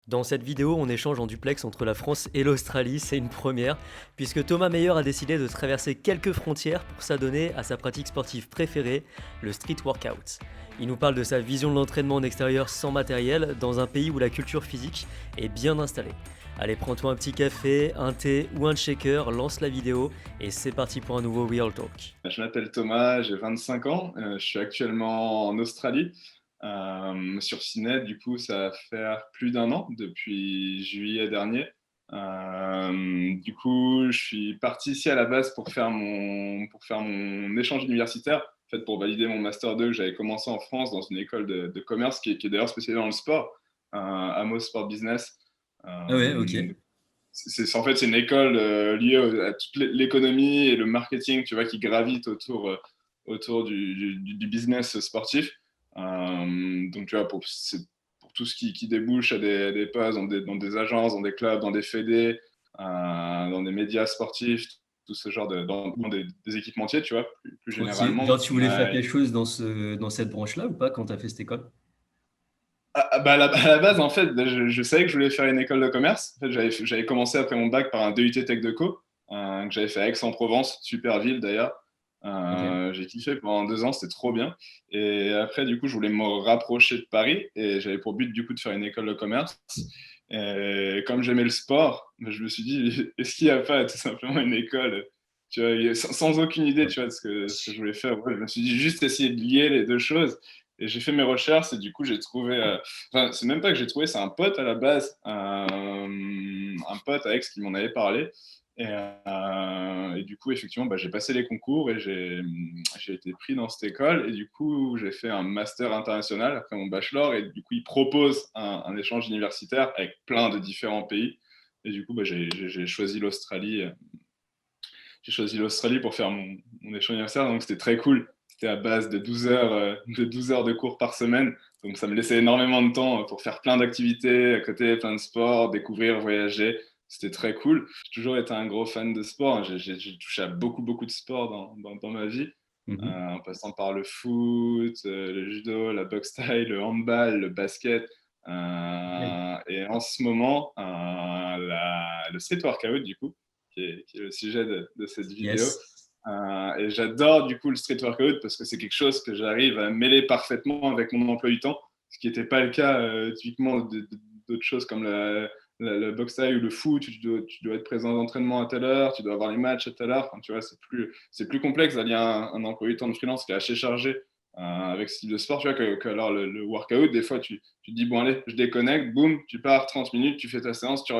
Dans cette vidéo, on échange en duplex entre la France et l'Australie, c'est une première, puisque Thomas Meyer a décidé de traverser quelques frontières pour s'adonner à sa pratique sportive préférée, le street workout. Il nous parle de sa vision de l'entraînement en extérieur sans matériel, dans un pays où la culture physique est bien installée. Allez, prends-toi un petit café, un thé ou un shaker, lance la vidéo et c'est parti pour un nouveau Real Talk. Je m'appelle Thomas, j'ai 25 ans, je suis actuellement en Australie, sur Sydney. Du coup, ça va faire plus d'un an, depuis juillet dernier. Du coup, je suis parti ici à la base pour faire mon échange universitaire, en fait, pour valider mon master 2 que j'avais commencé en France dans une école de commerce qui est d'ailleurs spécialisée dans le sport, Amos Sport Business. Ah ouais, ok. Euh, en fait, c'est une école liée à toute l'économie et le marketing, tu vois, qui gravite autour du business sportif. Donc, tu vois, pour tout ce qui débouche à des postes dans des agences, dans des clubs, dans des fédés, dans des médias sportifs, tout ce genre dans des équipementiers, tu vois, plus Ok. généralement. Genre, tu voulais faire quelque chose dans cette branche-là ou pas quand t'as fait cette école? Bah, à la base, en fait, je savais que je voulais faire une école de commerce. En fait, j'avais commencé après mon bac par un DUT Tech Deco, que j'avais fait à Aix-en-Provence, super ville d'ailleurs. Ok. J'ai kiffé pendant 2 ans, c'était trop bien. Et après, du coup, je voulais me rapprocher de Paris et j'avais pour but, du coup, de faire une école de commerce. Et comme j'aimais le sport, bah, je me suis dit, est-ce qu'il n'y a pas tout simplement une école, tu vois, sans aucune idée, tu vois, de ce que je voulais faire. Ouais, je me suis dit, juste essayer de lier les deux choses. Et j'ai fait mes recherches et du coup, j'ai trouvé. Enfin, c'est même pas que j'ai trouvé, c'est un pote à la base, un pote à Aix qui m'en avait parlé. Et du coup, effectivement, bah, j'ai passé les concours et j'ai été pris dans cette école. Et du coup, j'ai fait un master international après mon bachelor. Et du coup, ils proposent un échange universitaire avec plein de différents pays. Et du coup, bah, j'ai choisi l'Australie. J'ai choisi l'Australie pour faire mon échange universitaire. Donc, c'était très cool. C'était à base de 12 heures de cours par semaine. Donc, ça me laissait énormément de temps pour faire plein d'activités à côté, plein de sports, découvrir, voyager. C'était très cool. J'ai toujours été un gros fan de sport. J'ai touché à beaucoup, beaucoup de sports dans ma vie, Mhm. en passant par le foot, le judo, la boxe thaï, le handball, le basket. Ok. Et en ce moment, le street workout, du coup, qui est le sujet de cette vidéo. Yes. Et j'adore du coup le street workout parce que c'est quelque chose que j'arrive à mêler parfaitement avec mon emploi du temps, ce qui n'était pas le cas typiquement d'autres choses comme le boxe thaï ou le foot, où tu dois être présent à l'entraînement à telle heure, tu dois avoir les matchs à telle heure. Enfin, tu vois, c'est plus complexe d'allier un emploi du temps de freelance qui est assez chargé avec ce type de sport. Tu vois, que alors le workout, des fois, tu te dis, bon, allez, je déconnecte, boum, tu pars 30 minutes, tu fais ta séance, tu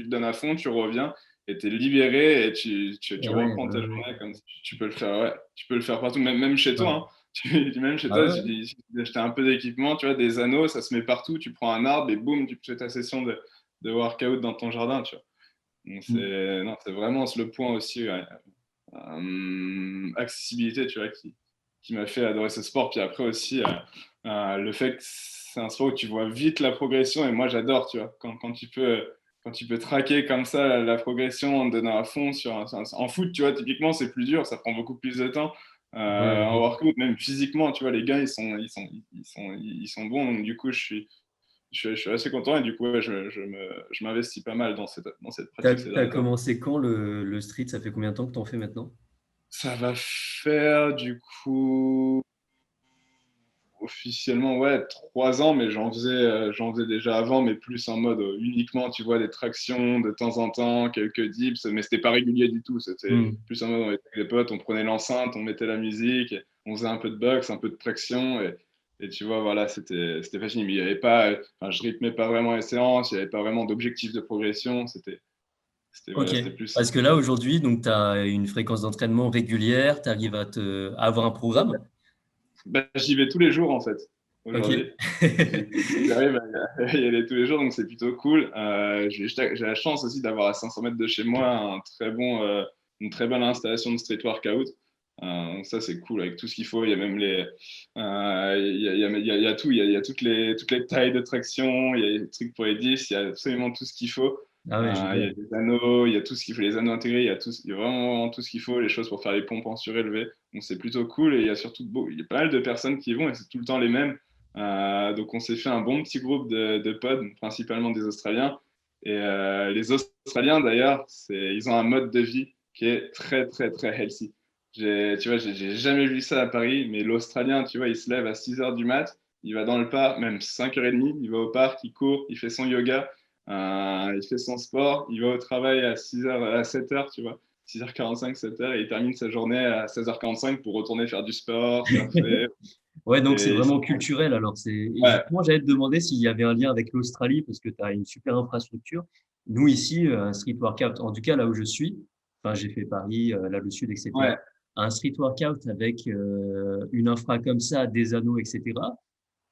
te donnes à fond, tu reviens et tu es libéré et tu Eh ouais, reprends ta ouais, ouais. journée comme tu peux le faire, ouais, tu peux le faire partout, même chez toi. Ouais. Hein. Même chez Ah toi, ouais, tu ouais. dis, acheter un peu d'équipement, tu vois, des anneaux, ça se met partout, tu prends un arbre et boum, tu fais ta session de workout dans ton jardin, tu vois. Donc Mm. non, c'est vraiment le point aussi, ouais. Accessibilité, tu vois, qui m'a fait adorer ce sport. Puis après aussi, le fait que c'est un sport où tu vois vite la progression et moi j'adore, tu vois, quand tu peux traquer comme ça la progression en te donnant à fond en foot, tu vois, typiquement c'est plus dur, ça prend beaucoup plus de temps. Ouais, En ouais. workout, même physiquement, tu vois, les gars ils sont bons, donc du coup je suis assez content et du coup ouais, je m'investis pas mal dans cette pratique ces T'as derniers temps. commencé quand le street? Ça fait combien de temps que t'en fais maintenant? Ça va faire du coup officiellement, ouais, 3 ans, mais j'en faisais déjà avant, mais plus en mode uniquement, tu vois, des tractions de temps en temps, quelques dips, mais c'était pas régulier du tout. C'était Mm. plus en mode, on était avec des potes, on prenait l'enceinte, on mettait la musique, on faisait un peu de boxe, un peu de traction, et tu vois, voilà, c'était facile. Mais il y avait pas, enfin, je rythmais pas vraiment les séances, il n'y avait pas vraiment d'objectif de progression, Ok. voilà, c'était plus. Parce que là, aujourd'hui, donc, tu as une fréquence d'entraînement régulière, tu arrives à avoir un programme. Bah, j'y vais tous les jours en fait, Ok. aujourd'hui. J'arrive à y aller tous les jours, donc c'est plutôt cool. J'ai la chance aussi d'avoir à 500 mètres de chez moi une très bonne installation de street workout. Donc ça, c'est cool avec tout ce qu'il faut. Il y a même il y a tout. Il y a toutes les tailles de traction, il y a des trucs pour les 10, il y a absolument tout ce qu'il faut. Ah ouais, Il y a génial. des anneaux, il y a tout ce qu'il faut, les anneaux intégrés, il y a vraiment tout ce qu'il faut, les choses pour faire les pompes en surélevé. Donc c'est plutôt cool et il y a surtout il y a pas mal de personnes qui y vont et c'est tout le temps les mêmes. Donc, on s'est fait un bon petit groupe de potes, principalement des Australiens. Et les Australiens, d'ailleurs, ils ont un mode de vie qui est très, très, très healthy. Tu vois, j'ai jamais vu ça à Paris, mais l'Australien, tu vois, il se lève à 6 heures du mat, il va dans le parc, même 5h30, il va au parc, il court, il fait son yoga, il fait son sport, il va au travail à 6h, à 7h, tu vois, 6h45, 7h, et il termine sa journée à 16h45 pour retourner faire du sport, surfer. Ouais, donc c'est Et vraiment culturel. Alors, et ouais, justement, j'allais te demander s'il y avait un lien avec l'Australie, parce que tu as une super infrastructure. Nous, ici, un street workout, en tout cas là où je suis, enfin, j'ai fait Paris, là, le sud, etc. ouais, Un street workout avec une infra comme ça, des anneaux, etc.,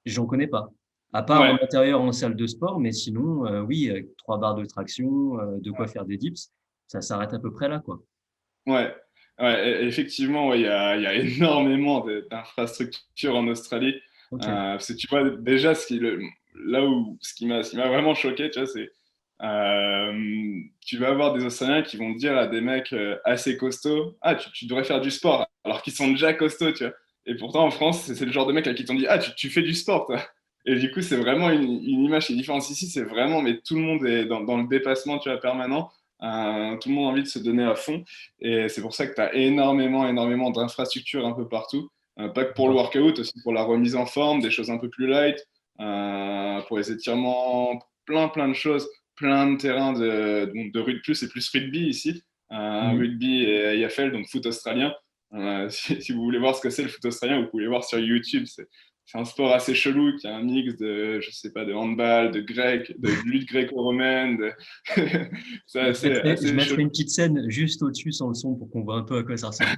j'en connais pas. À part en ouais. intérieur, en salle de sport, mais sinon, oui, avec 3 barres de traction, de quoi faire des dips, ça s'arrête à peu près là, quoi. Ouais, ouais, effectivement, ouais, il y a énormément d'infrastructures en Australie. Ok. Parce que tu vois, déjà, ce qui m'a vraiment choqué, tu vois, c'est tu vas avoir des Australiens qui vont dire à des mecs assez costauds, ah, tu devrais faire du sport, alors qu'ils sont déjà costauds, tu vois. Et pourtant, en France, c'est le genre de mec à qui t'ont dit, ah, tu fais du sport, toi. Et du coup, c'est vraiment une image qui est différente. Ici, c'est vraiment, mais tout le monde est dans le dépassement, tu vois, permanent. Tout le monde a envie de se donner à fond. Et c'est pour ça que tu as énormément, énormément d'infrastructures un peu partout. Pas que pour le D'accord. workout, aussi pour la remise en forme, des choses un peu plus light, pour les étirements, plein, plein de choses, plein de terrains de rugby, plus c'est plus rugby ici, Mhm. rugby et AFL, donc foot australien. Si vous voulez voir ce que c'est le foot australien, vous pouvez le voir sur YouTube. C'est un sport assez chelou qui a un mix de, je sais pas, de handball, de grec, de lutte gréco-romaine. C'est Je assez mettrai chelou. une petite scène juste au-dessus sans le son pour qu'on voit un peu à quoi ça ressemble.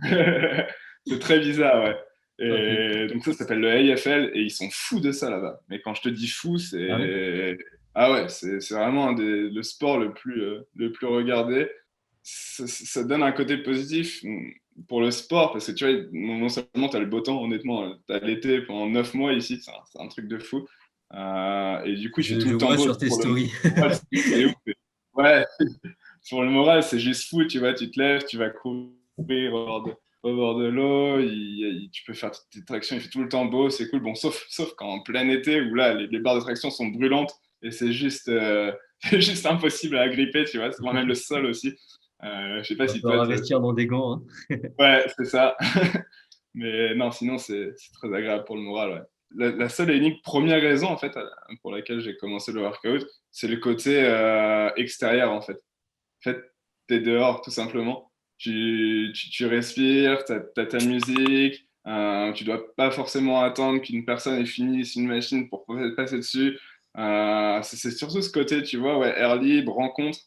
C'est très bizarre, ouais. Ok. Et donc ça s'appelle le AFL et ils sont fous de ça là-bas. Mais quand je te dis fou, Ah oui? c'est ah ouais, c'est vraiment le sport le plus regardé. Ça donne un côté positif pour le sport parce que tu vois, non seulement tu as le beau temps, honnêtement, tu as l'été pendant 9 mois ici, c'est un truc de fou. Et du coup, il fait tout Je le temps vois beau. sur tes Pour le stories. moral, c'est ouf. Ouais, pour le moral, c'est juste fou, tu vois, tu te lèves, tu vas courir au bord de l'eau, tu peux faire tes tractions, il fait tout le temps beau, c'est cool. Bon, sauf quand en plein été, où là, les barres de traction sont brûlantes et c'est juste, c'est juste impossible à agripper, tu vois, c'est même le sol aussi. Je sais pas Va si falloir toi, investir dans des gants, hein. ouais, c'est ça. Mais non, sinon, c'est très agréable pour le moral, ouais. La seule et unique première raison, en fait, pour laquelle j'ai commencé le workout, c'est le côté extérieur, en fait. En fait, tu es dehors, tout simplement. Tu respires, tu as ta musique. Tu dois pas forcément attendre qu'une personne ait fini une machine pour pouvoir passer dessus. C'est surtout ce côté, tu vois, ouais, air libre, rencontre.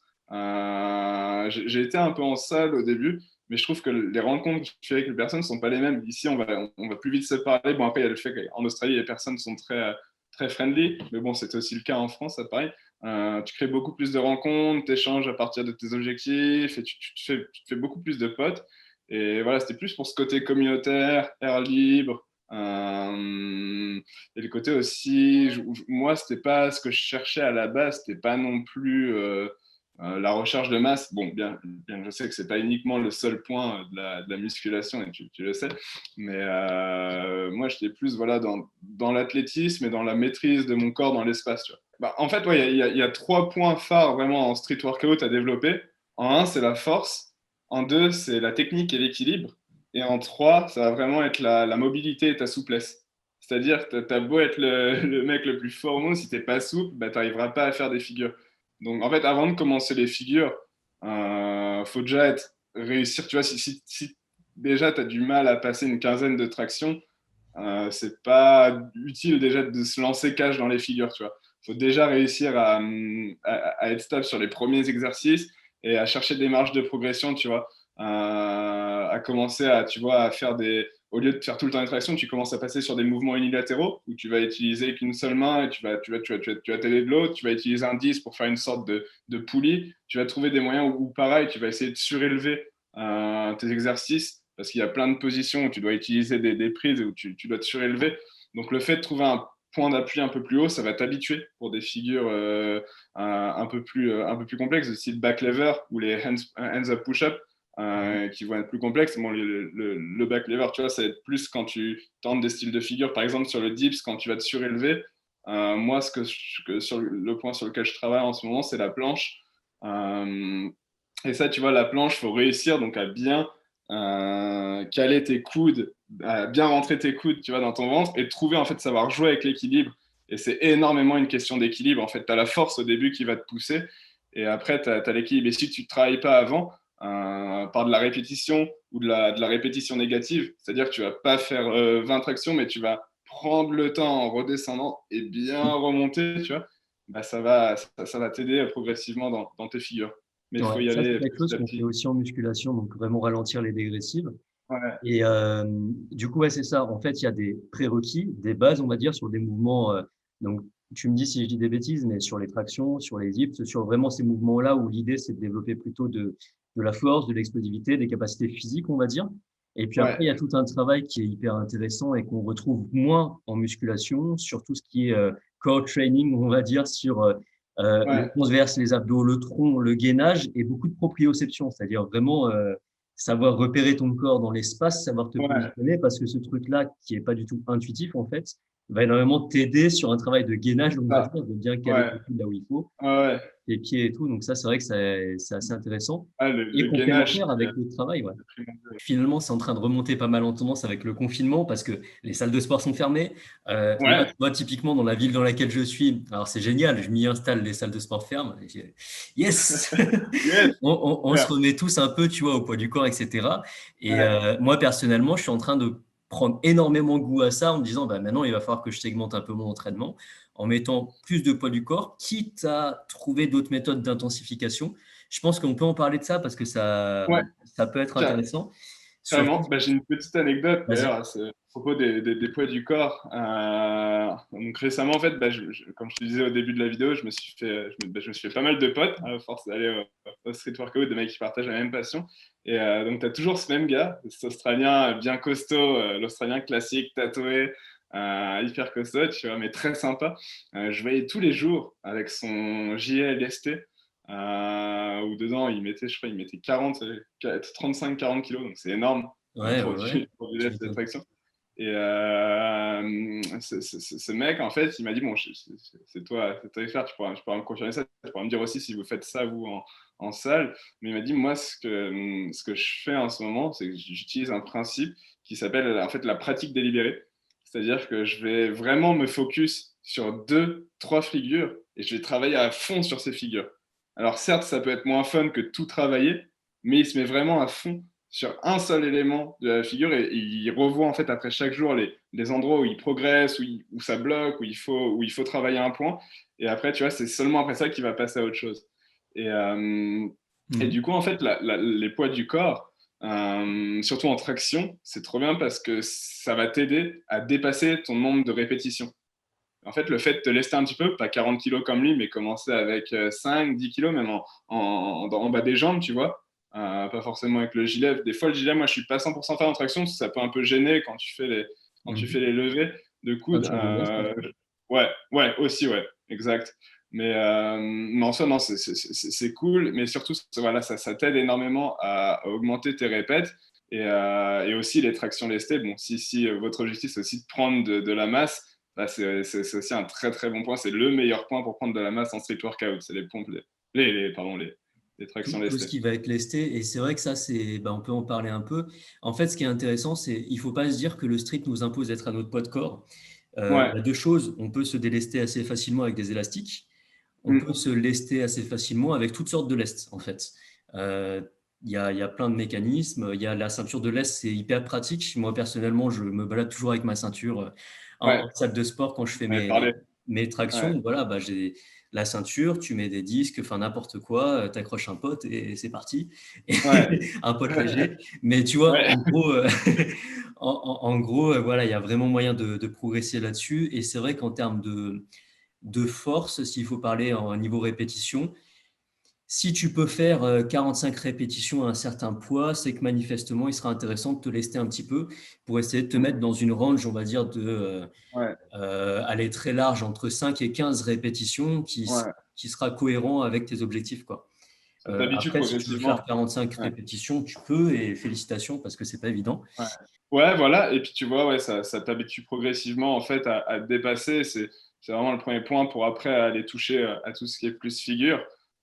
J'ai été un peu en salle au début, mais je trouve que les rencontres que tu fais avec les personnes ne sont pas les mêmes. Ici, on va plus vite se parler. Bon, après, il y a le fait qu'en Australie, les personnes sont très, très friendly, mais bon, c'était aussi le cas en France, ça pareil. Tu crées beaucoup plus de rencontres, tu échanges à partir de tes objectifs et tu te fais beaucoup plus de potes. Et voilà, c'était plus pour ce côté communautaire, air libre. Et le côté aussi, moi, c'était pas ce que je cherchais à la base, c'était pas non plus la recherche de masse. Bon, bien que je sais que c'est pas uniquement le seul point de la musculation, et tu le sais, mais moi, j'étais plus voilà, dans l'athlétisme et dans la maîtrise de mon corps dans l'espace. Tu vois. Bah, en fait, ouais, il y a 3 points phares vraiment en street workout à développer. En un, c'est la force. En deux, c'est la technique et l'équilibre. Et en trois, ça va vraiment être la mobilité et ta souplesse. C'est-à-dire, t'as beau être le mec le plus fort au monde, si t'es pas souple, bah, tu n'arriveras pas à faire des figures. Donc, en fait, avant de commencer les figures, faut déjà réussir. Tu vois, si déjà tu as du mal à passer une quinzaine de tractions, c'est pas utile déjà de se lancer cash dans les figures, tu vois. Il faut déjà réussir à être stable sur les premiers exercices et à chercher des marges de progression, tu vois. À commencer à, tu vois, à faire des... Au lieu de faire tout le temps des tractions, tu commences à passer sur des mouvements unilatéraux où tu vas utiliser qu'une seule main et tu vas t'aider de l'autre, tu vas utiliser un 10 pour faire une sorte de poulie. Tu vas trouver des moyens où pareil, tu vas essayer de surélever tes exercices parce qu'il y a plein de positions où tu dois utiliser des prises et où tu dois te surélever. Donc le fait de trouver un point d'appui un peu plus haut, ça va t'habituer pour des figures un peu plus complexes, de style back lever ou les hands up push-up. qui vont être plus complexes. Bon, le back lever, tu vois, ça va être plus quand tu tentes des styles de figure. Par exemple, sur le dips, quand tu vas te surélever, moi, sur le point sur lequel je travaille en ce moment, c'est la planche. Et ça, tu vois, la planche, il faut réussir donc à bien caler tes coudes, à bien rentrer tes coudes, tu vois, dans ton ventre et trouver, en fait, savoir jouer avec l'équilibre. Et c'est énormément une question d'équilibre. En fait, tu as la force au début qui va te pousser et après, tu as l'équilibre. Et si tu ne travailles pas avant, par de la répétition ou de la répétition négative, c'est-à-dire que tu vas pas faire 20 tractions, mais tu vas prendre le temps en redescendant et bien remonter, tu vois, bah, ça va t'aider progressivement dans tes figures. Mais il Ouais, faut y ça, c'est aller quelque chose petit à qu'on fait petit. aussi en musculation, donc vraiment ralentir les dégressives. Ouais, Et du coup, ouais, c'est ça. En fait, il y a des prérequis, des bases, on va dire, sur des mouvements. Donc, tu me dis si je dis des bêtises, mais sur les tractions, sur les dips, sur vraiment ces mouvements-là où l'idée, c'est de développer plutôt de la force, de l'explosivité, des capacités physiques, on va dire. Et puis après, il y ouais, a tout un travail qui est hyper intéressant et qu'on retrouve moins en musculation, sur tout ce qui est core training, on va dire, sur le ouais, transverse, les abdos, le tronc, le gainage et beaucoup de proprioception, c'est-à-dire vraiment savoir repérer ton corps dans l'espace, savoir te ouais, positionner, parce que ce truc-là, qui est pas du tout intuitif, en fait, va énormément t'aider sur un travail de gainage, on va ça, dire, de bien caler ouais, tes pieds là où il faut, ouais, ouais. les pieds et tout. Donc ça, c'est vrai que c'est assez intéressant Ah, et le gainage, complémentaire avec le travail, ouais. c'est primordial. Finalement, c'est en train de remonter pas mal en tendance avec le confinement parce que les salles de sport sont fermées. Moi, Ouais, tu vois, typiquement, dans la ville dans laquelle je suis, alors c'est génial, je m'y installe, les salles de sport ferment. Yes! yes, On se super. remet tous un peu, tu vois, au poids du corps, etc. Et Ouais, moi, personnellement, je suis en train de prendre énormément goût à ça en me disant, bah, maintenant, il va falloir que je segmente un peu mon entraînement en mettant plus de poids du corps, quitte à trouver d'autres méthodes d'intensification. Je pense qu'on peut en parler de ça parce que ouais, ça peut être intéressant. carrément. Surtout, Bah, j'ai une petite anecdote vas-y. d'ailleurs à propos des poids du corps. Donc récemment, en fait, bah, comme je te disais au début de la vidéo, je me suis fait pas mal de potes à force d'aller au street workout, des mecs qui partagent la même passion. Et donc, tu as toujours ce même gars, cet Australien bien costaud, l'Australien classique, tatoué, hyper costaud, tu vois, mais très sympa. Je voyais tous les jours avec son JLST. Où dedans, je crois, il mettait 35-40 kilos, donc c'est énorme Ouais, ouais, pour ouais. du Tu lest m'étonnes. d'attraction. Et ce mec, en fait, il m'a dit, bon, c'est toi expert, tu pourras me confirmer ça, tu pourras me dire aussi si vous faites ça, vous, en salle. Mais il m'a dit, moi, ce que je fais en ce moment, c'est que j'utilise un principe qui s'appelle, en fait, la pratique délibérée. C'est-à-dire que je vais vraiment me focus sur deux, trois figures et je vais travailler à fond sur ces figures. Alors certes, ça peut être moins fun que tout travailler, mais il se met vraiment à fond sur un seul élément de la figure et il revoit en fait après chaque jour les endroits où il progresse, où ça bloque, où il faut travailler un point. Et après, tu vois, c'est seulement après ça qu'il va passer à autre chose. Et, euh, et Mhm. du coup, en fait, les poids du corps, surtout en traction, c'est trop bien parce que ça va t'aider à dépasser ton nombre de répétitions. En fait, le fait de te lester un petit peu, pas 40 kilos comme lui, mais commencer avec 5, 10 kilos, même en bas des jambes, tu vois. Pas forcément avec le gilet. Des fois, le gilet, moi, je suis pas 100% fan en traction, parce que ça peut un peu gêner quand tu fais Mhm. les levées de coudes. Ceinture de veste aussi. Ouais, ouais, aussi, ouais, exact. Mais en soi, non, c'est cool. Mais surtout, voilà, ça t'aide énormément à augmenter tes répètes. Et aussi les tractions lestées. Bon, si votre objectif, c'est aussi de prendre de la masse, bah, c'est aussi un très très bon point. C'est le meilleur point pour prendre de la masse en street workout. C'est les pompes, pardon, les tractions Tout ce lestées. qui va être lesté. Et c'est vrai que ça, bah, on peut en parler un peu. En fait, ce qui est intéressant, c'est il faut pas se dire que le street nous impose d'être à notre poids de corps. Il Ouais. y a deux choses. On peut se délester assez facilement avec des élastiques. On peut Mm. se lester assez facilement avec toutes sortes de lestes, en fait. Euh, il y a plein de mécanismes. Il y a la ceinture de lest, c'est hyper pratique. Moi, personnellement, je me balade toujours avec ma ceinture Ouais. en salle de sport quand je fais On avait parlé. mes Ouais. tractions. Voilà, bah, j'ai la ceinture, tu mets des disques, enfin n'importe quoi, tu accroches un pote et c'est parti. Ouais. Un pote léger. Mais tu vois, Ouais. en gros, en gros voilà, il y a vraiment moyen de progresser là-dessus. Et c'est vrai qu'en termes de force, s'il faut parler en niveau répétition, si tu peux faire 45 répétitions à un certain poids, c'est que manifestement, il sera intéressant de te lester un petit peu pour essayer de te Mm. mettre dans une range, on va dire, Ouais. aller très large entre 5 et 15 répétitions Ouais. qui sera cohérent avec tes objectifs, quoi. Ça t'habitue Après, si tu veux faire progressivement. 45 Ouais. répétitions, tu peux, et félicitations parce que c'est pas évident. Ouais. Ouais, voilà. Et puis tu vois, ouais, ça t'habitue progressivement en fait à te dépasser. C'est vraiment le premier point pour après aller toucher à tout ce qui est plus figure.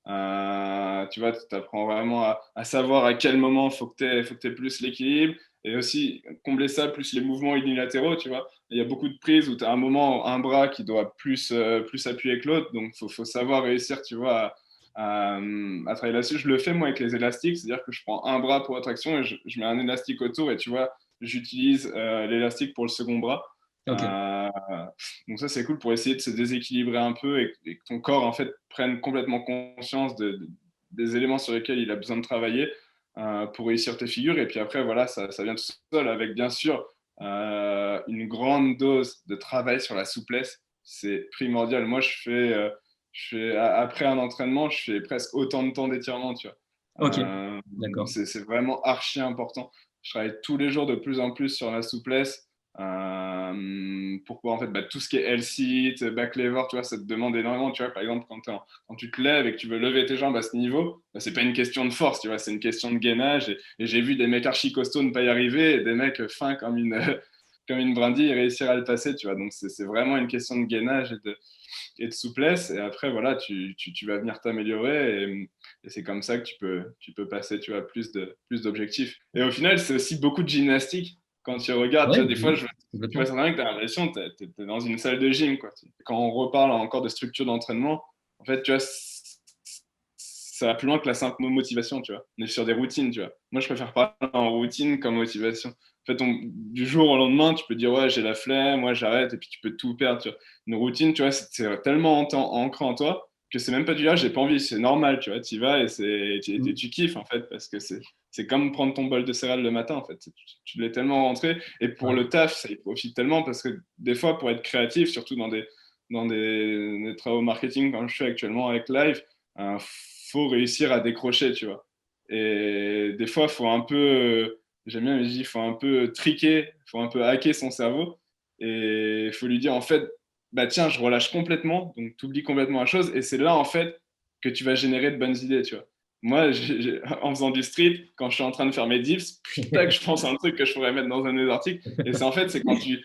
Tu vois, tu apprends vraiment à savoir à quel moment faut que tu aies plus l'équilibre et aussi combler ça plus les mouvements unilatéraux. Tu vois, il y a beaucoup de prises où tu as un moment, un bras qui doit plus appuyer que l'autre. Donc, faut savoir réussir, tu vois, à travailler là-dessus. Je le fais moi avec les élastiques, c'est-à-dire que je prends un bras pour la traction et je mets un élastique autour et tu vois, j'utilise l'élastique pour le second bras. Ok. Euh, donc ça c'est cool pour essayer de se déséquilibrer un peu et que ton corps en fait prenne complètement conscience des éléments sur lesquels il a besoin de travailler pour réussir tes figures. Et puis après voilà, ça vient tout seul avec bien sûr une grande dose de travail sur la souplesse. C'est primordial. Moi après un entraînement, je fais presque autant de temps d'étirement, tu vois. Ok. D'accord. C'est vraiment archi important. Je travaille tous les jours de plus en plus sur la souplesse pour pouvoir en fait tout ce qui est L-sit, back lever, tu vois, ça te demande énormément. Tu vois, par exemple, quand tu te lèves et que tu veux lever tes jambes à ce niveau, c'est pas une question de force, tu vois, c'est une question de gainage. Et j'ai vu des mecs archi costauds ne pas y arriver et des mecs fins comme comme une brindille réussir à le passer, tu vois. Donc c'est vraiment une question de gainage et de souplesse. Et après, voilà, tu vas venir t'améliorer et c'est comme ça que tu peux passer, tu vois, plus d'objectifs. Et au final, c'est aussi beaucoup de gymnastique. Quand tu regardes, tu Ouais, vois, des fois, tu vois, complètement. c'est vrai que tu as l'impression que tu es dans une salle de gym, quoi. Quand on reparle encore de structure d'entraînement, en fait, tu vois, ça va plus loin que la simple motivation, tu vois. On est sur des routines, tu vois. Moi, je préfère parler en routine qu'en motivation. En fait, du jour au lendemain, tu peux dire, ouais, j'ai la flemme, moi, j'arrête, et puis tu peux tout perdre, tu vois. Une routine, tu vois, c'est tellement ancré en toi que c'est même pas du ah, j'ai pas envie, c'est normal, tu vois. Tu y vas et Mm. tu kiffes, en fait, parce que c'est comme prendre ton bol de céréales le matin, en fait. Tu l'es tellement rentré. Et pour Ouais. le taf, ça y profite tellement parce que des fois, pour être créatif, surtout dans des travaux marketing, comme je fais actuellement avec Live, faut réussir à décrocher, tu vois. Et des fois, faut un peu, j'aime bien, mais je dis, faut un peu triquer, faut un peu hacker son cerveau. Et il faut lui dire, en fait, bah tiens, je relâche complètement, donc tu oublies complètement la chose. Et c'est là, en fait, que tu vas générer de bonnes idées, tu vois. Moi, en faisant du street, quand je suis en train de faire mes dips, tac, je pense à un truc que je pourrais mettre dans un des articles. Et c'est en fait, c'est quand tu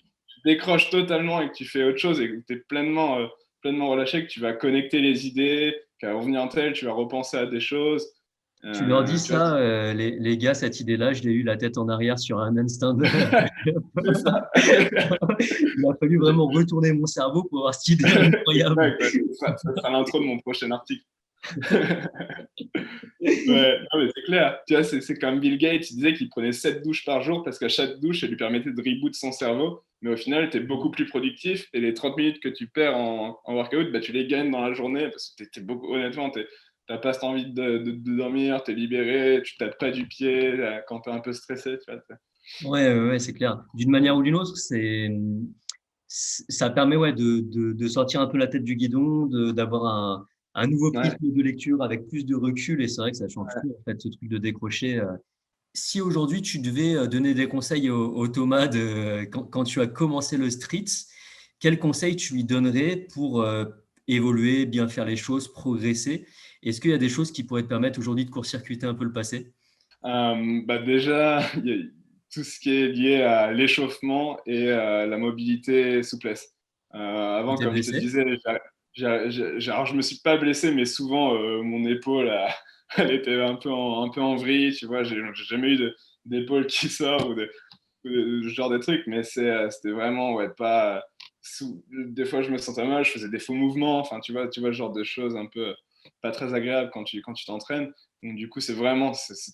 décroches totalement et que tu fais autre chose et que tu es pleinement relâché, que tu vas connecter les idées, qu'à revenir en tel, tu vas repenser à des choses. Tu leur dis Tu vois, ça, les gars, cette idée-là, je l'ai eu la tête en arrière sur un handstand. c'est ça. Il a fallu vraiment retourner mon cerveau pour avoir cette idée incroyable. Exact, ouais. Ça sera l'intro de mon prochain article. Ouais, non, mais c'est clair. Tu vois, c'est comme Bill Gates, il disait qu'il prenait 7 douches par jour parce qu'à chaque douche, elle lui permettait de reboot son cerveau. Mais au final, tu es beaucoup plus productif et les 30 minutes que tu perds en workout, bah, tu les gagnes dans la journée parce que honnêtement, t'as pas cette envie de dormir, tu es libéré, tu tapes pas du pied quand tu es un peu stressé. Tu vois, Ouais, c'est clair. D'une manière ou d'une autre, ça permet ouais, de sortir un peu la tête du guidon, d'avoir un nouveau ouais. prisme de lecture avec plus de recul. Et c'est vrai que ça change tout, en fait, ce truc de décrocher. Si aujourd'hui tu devais donner des conseils au Thomas quand tu as commencé le street, quels conseils tu lui donnerais pour évoluer, bien faire les choses, progresser? Est-ce qu'il y a des choses qui pourraient te permettre aujourd'hui de court-circuiter un peu le passé? Bah déjà, il y a tout ce qui est lié à l'échauffement et la mobilité et souplesse. Tu Avant, t'es comme je te blessé? disais, alors je me suis pas blessé, mais souvent mon épaule, elle était un peu en vrille, tu vois. J'ai jamais eu d'épaule qui sort ou ce genre de trucs, mais c'était vraiment ouais, pas. Des fois, je me sentais mal, je faisais des faux mouvements, enfin, tu vois le genre de choses un peu pas très agréables quand tu t'entraînes. Donc, du coup, c'est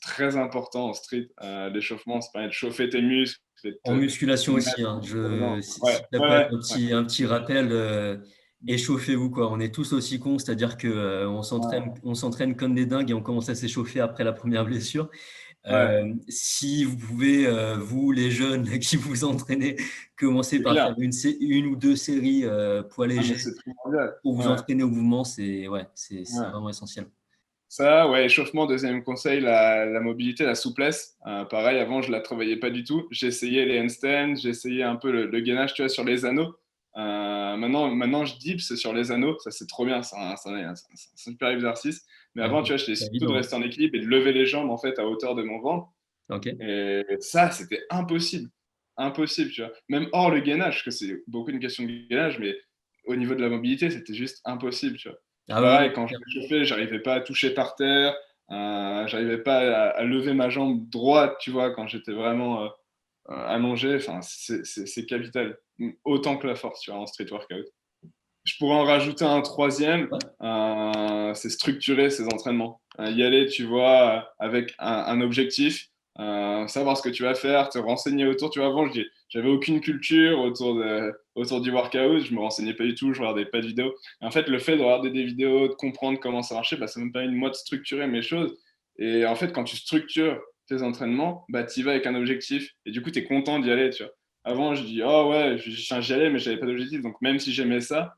très important en street. L'échauffement, ça permet de chauffer tes muscles et En de te musculation mettre aussi, hein. dedans. Si Ouais, ça peut être ouais, ouais. un petit rappel, échauffez-vous, quoi. On est tous aussi cons, c'est-à-dire que, Ouais, on s'entraîne comme des dingues et on commence à s'échauffer après la première blessure. ouais, Si vous pouvez, vous, les jeunes qui vous entraînez, commencer c'est par faire clair. une ou deux séries poids Ah, mais léger c'est primordial. pour vous Ouais, entraîner au mouvement, ouais, c'est ouais. vraiment essentiel. Ça, ouais, échauffement, deuxième conseil, la mobilité, la souplesse. Pareil, avant, je la travaillais pas du tout. J'ai essayé les handstands, j'ai essayé un peu le gainage, tu vois, sur les anneaux. Maintenant, je dips sur les anneaux. Ça, c'est trop bien. C'est un super exercice. Mais Ouais, avant, tu vois, j'étais c'est surtout de évident. rester en équilibre et de lever les jambes, en fait, à hauteur de mon ventre. Ok. Et ça, c'était impossible. Impossible, tu vois. Même hors le gainage, parce que c'est beaucoup une question de gainage, mais au niveau de la mobilité, c'était juste impossible, tu vois. Ah oui, Pareil, oui, quand je clair. me chauffais, j'arrivais pas à toucher par terre, j'arrivais pas à lever ma jambe droite, tu vois, quand j'étais vraiment allongé. Enfin, c'est capital. Autant que la force, tu vois, en street workout. Je pourrais en rajouter un troisième, Ouais. c'est structurer ses entraînements. Y aller, tu vois, avec un objectif, savoir ce que tu vas faire, te renseigner autour. Tu vois, avant, j'avais aucune culture autour du workout, je me renseignais pas du tout, je regardais pas de vidéos. Et en fait, le fait de regarder des vidéos, de comprendre comment ça marchait, bah, ça me permet moi de structurer mes choses. Et en fait, quand tu structures tes entraînements, bah, tu y vas avec un objectif. Et du coup, tu es content d'y aller, tu vois. Avant, je dis, oh ouais, j'y allais, mais j'avais pas d'objectif. Donc, même si j'aimais ça,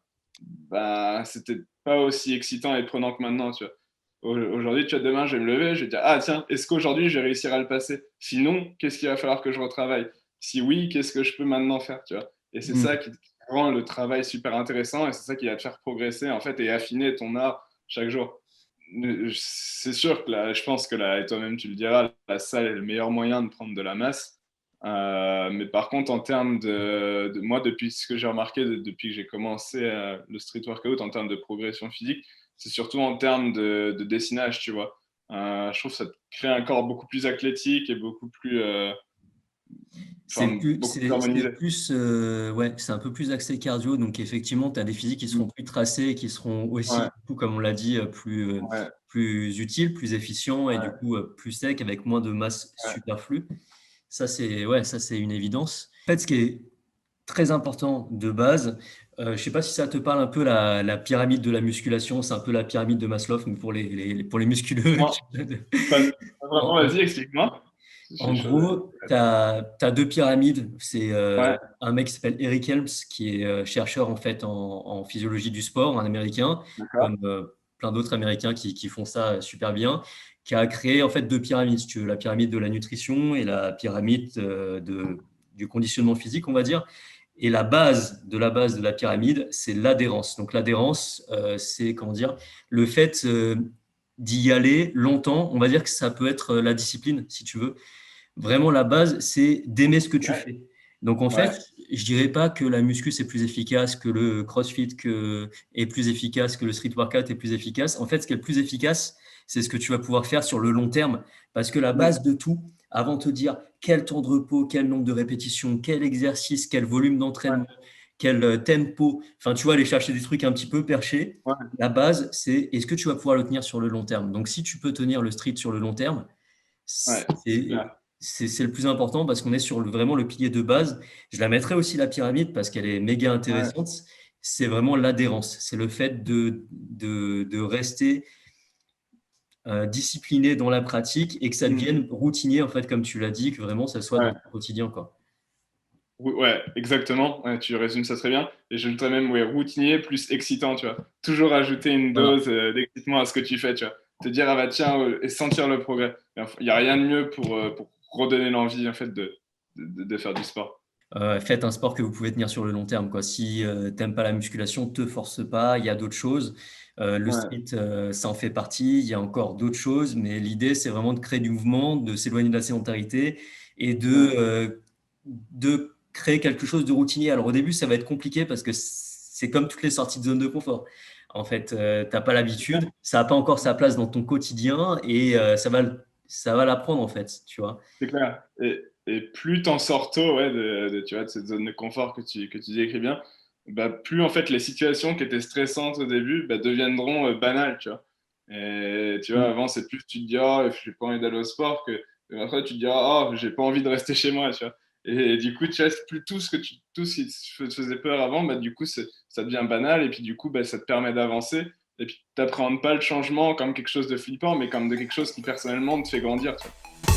bah, c'était pas aussi excitant et prenant que maintenant, tu vois. Aujourd'hui, tu vois, demain, je vais me lever, je vais dire, ah tiens, est-ce qu'aujourd'hui, je vais réussir à le passer? Sinon, qu'est-ce qu'il va falloir que je retravaille? Si oui, qu'est-ce que je peux maintenant faire, tu vois? Et c'est ça Mm. qui rend le travail super intéressant et c'est ça qui va te faire progresser, en fait, et affiner ton art chaque jour. C'est sûr que là, je pense que là, et toi-même, tu le diras, la salle est le meilleur moyen de prendre de la masse. Mais par contre, en termes moi, depuis ce que j'ai remarqué depuis que j'ai commencé le street workout, en termes de progression physique, c'est surtout en termes de dessinage, tu vois. Je trouve que ça te crée un corps beaucoup plus athlétique et beaucoup plus C'est harmonisé. plus, ouais, c'est un peu plus axé cardio. Donc, effectivement, tu as des physiques qui seront Mm. plus tracés et qui seront aussi, Ouais, du coup, comme on l'a dit, ouais, plus utiles, plus efficients et du ouais, coup, plus secs avec moins de masse ouais. superflue. Ça, c'est une évidence. En fait, ce qui est très important de base, je sais pas si ça te parle un peu la pyramide de la musculation. C'est un peu la pyramide de Maslow, mais pour les musculeux. Non, pas vraiment, En, vas-y, explique-moi. Je En suis chaud gros, tu as deux pyramides. C'est Ouais, un mec qui s'appelle Eric Helms, qui est chercheur en fait en physiologie du sport, un Américain, d'accord. comme plein d'autres Américains qui font ça super bien, qui a créé en fait deux pyramides, si tu veux, la pyramide de la nutrition et la pyramide du conditionnement physique, on va dire. Et la base de la pyramide, c'est l'adhérence. Donc l'adhérence, c'est comment dire, le fait d'y aller longtemps. On va dire que ça peut être la discipline, si tu veux. Vraiment, la base, c'est d'aimer ce que tu Ouais, fais. Donc, en fait, ouais, je dirais pas que la muscu, c'est plus efficace, que le crossfit est plus efficace, que le street workout est plus efficace. En fait, ce qui est le plus efficace, c'est ce que tu vas pouvoir faire sur le long terme. Parce que la mm, base de tout, avant de te dire quel temps de repos, quel nombre de répétitions, quel exercice, quel volume d'entraînement, ouais, quel tempo, enfin, tu vas aller chercher des trucs un petit peu perchés. ouais, La base, c'est est-ce que tu vas pouvoir le tenir sur le long terme. Donc, si tu peux tenir le street sur le long terme, ouais, c'est c'est clair. c'est le plus important parce qu'on est sur vraiment le pilier de base. Je la mettrai aussi la pyramide parce qu'elle est méga Ouais, intéressante. C'est vraiment l'adhérence. C'est le fait de rester discipliné dans la pratique et que ça mm, devienne routinier, en fait, comme tu l'as dit, que vraiment ça soit dans ouais. ton quotidien, quoi. Ouais, exactement. Ouais, tu résumes ça très bien. Et je le dirais même, ouais, routinier plus excitant, tu vois. Toujours ajouter une Voilà. dose d'excitement à ce que tu fais, tu vois. Te dire, ah bah tiens, et sentir le progrès. Il n'y a rien de mieux pour redonner l'envie, en fait, de faire du sport. Faites un sport que vous pouvez tenir sur le long terme, quoi. Si t'aimes pas la musculation, te force pas. Il y a d'autres choses. Le Ouais, street, ça en fait partie. Il y a encore d'autres choses, mais l'idée, c'est vraiment de créer du mouvement, de s'éloigner de la sédentarité et ouais, de créer quelque chose de routinier. Alors au début, ça va être compliqué parce que c'est comme toutes les sorties de zone de confort. En fait, t'as pas l'habitude, ça n'a pas encore sa place dans ton quotidien et ça va l'apprendre en fait, tu vois. c'est clair. Et plus t'en sors tôt, ouais, tu vois, de cette zone de confort que tu décris bien, bah, plus en fait les situations qui étaient stressantes au début bah, deviendront banales, tu vois. Et tu vois, Mm. avant, c'est plus tu te dis, oh, j'ai pas envie d'aller au sport, et après tu te dis, oh, j'ai pas envie de rester chez moi, tu vois. Et du coup, tu vois, c'est plus tout ce qui te faisait peur avant, bah, du coup, ça devient banal, et puis du coup, bah, ça te permet d'avancer, et puis t'appréhendes pas le changement comme quelque chose de flippant, mais comme de quelque chose qui personnellement te fait grandir, tu vois.